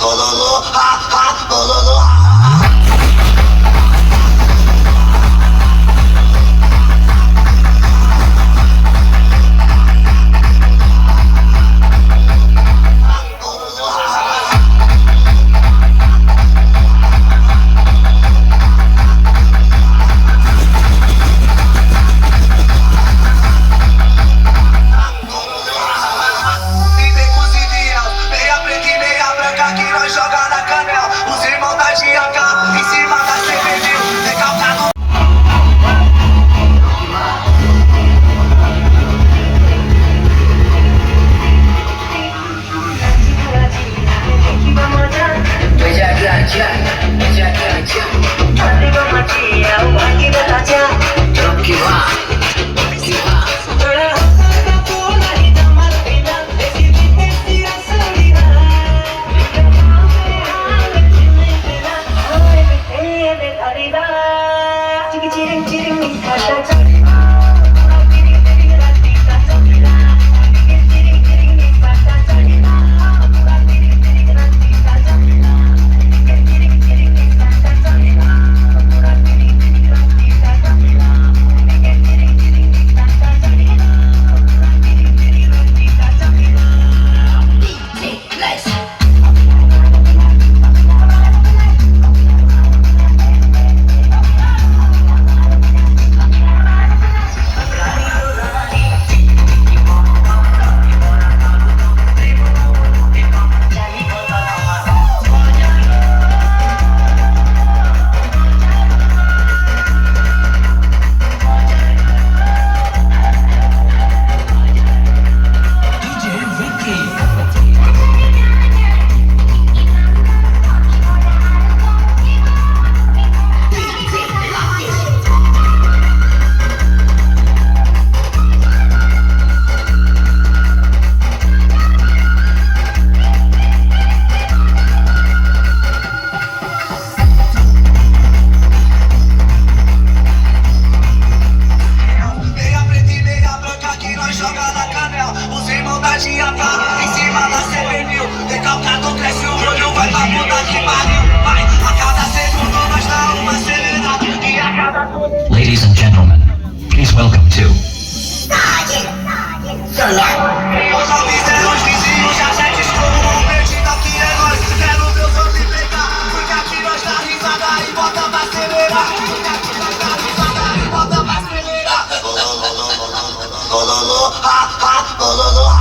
bololô, ha, ha, bololô, ha. Joga na canela, os irmãos da GH em cima da cervejinha, recalcado. Joga na canela, os irmãos da GH em cima da CPMil. Recalcado, cresce o olho, vai pra puta que pariu. Vai, a cada segundo nós dá uma acelerada. E a cada segundo. Ladies and gentlemen, please welcome to Os homens eram os vizinhos, já sete escolas, perdido aqui é nós. Quero ver os homens pegar, porque aqui nós dá risada e bota pra acelerar. Porque aqui nós dá risada e bota pra acelerar. Bololô, ha, ha, bololô, ha.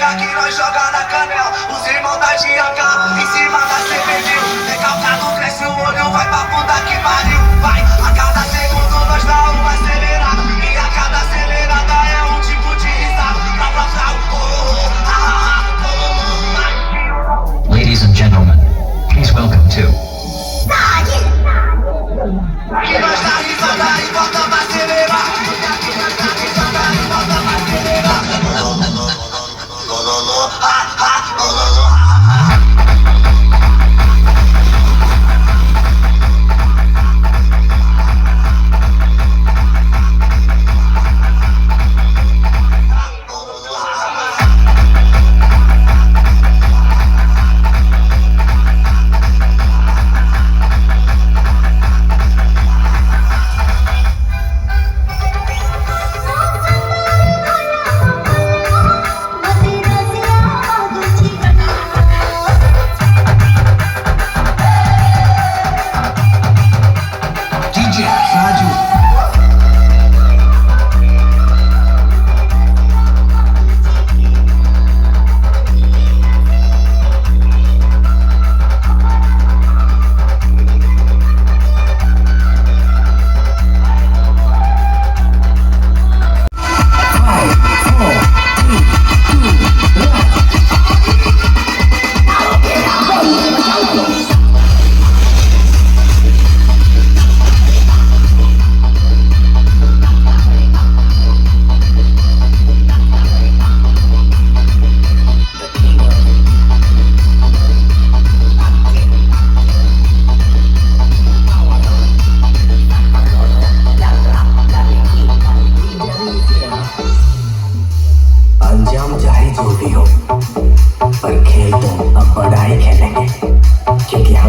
Que nós joga na canela, os irmãos da GH em cima da cervejinha. Recalcado, cresce o olho, vai pra puta que pariu. Vai, a cada segundo nós dá uma acelerada. E a cada acelerada é um tipo de risada. Pra passar o Ladies and gentlemen, please welcome to que nós dá risada e bota pra acelerar. Que nós dá risada e bota pra acelerar. Bololô, ha, ha, bololô, ha.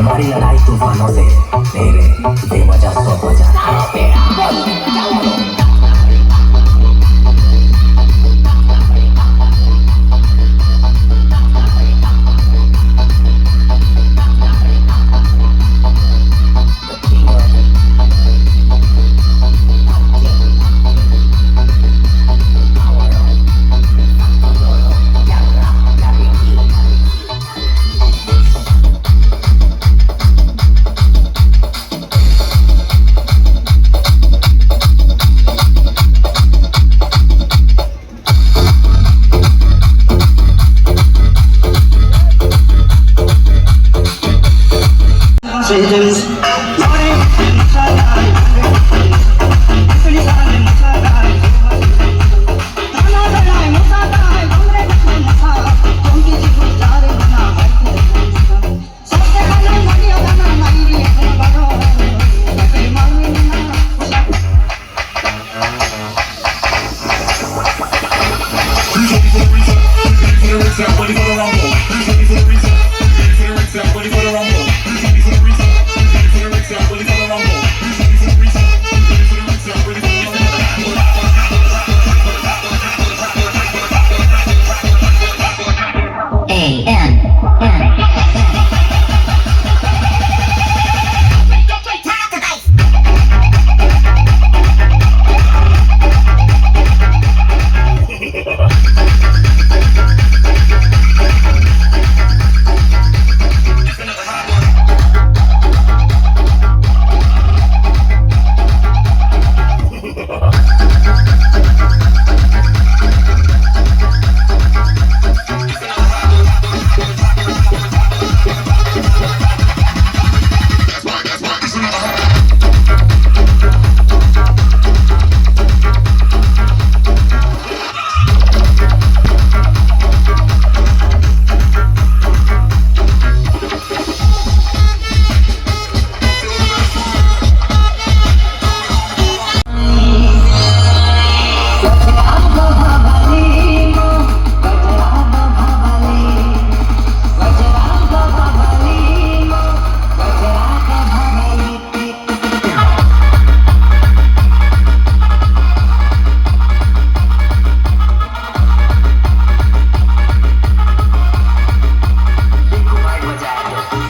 हमारी लड़ाई तूफानों से तेरे बेवजह सौ वजह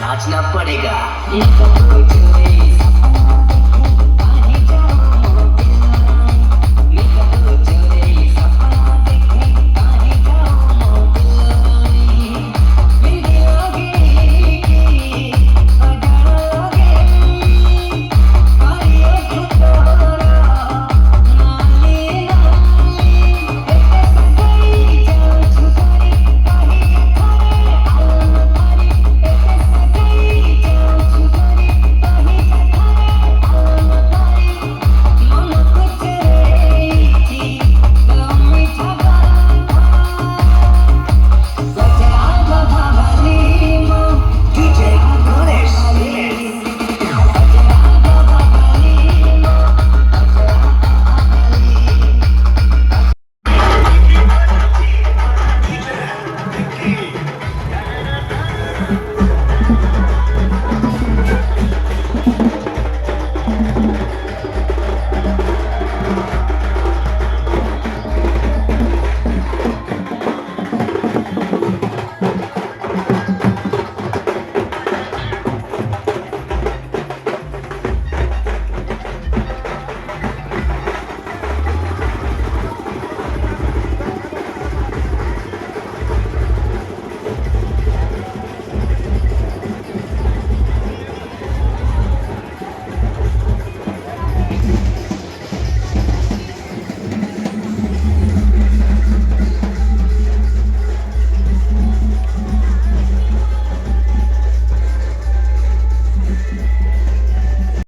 नाचना पड़ेगा।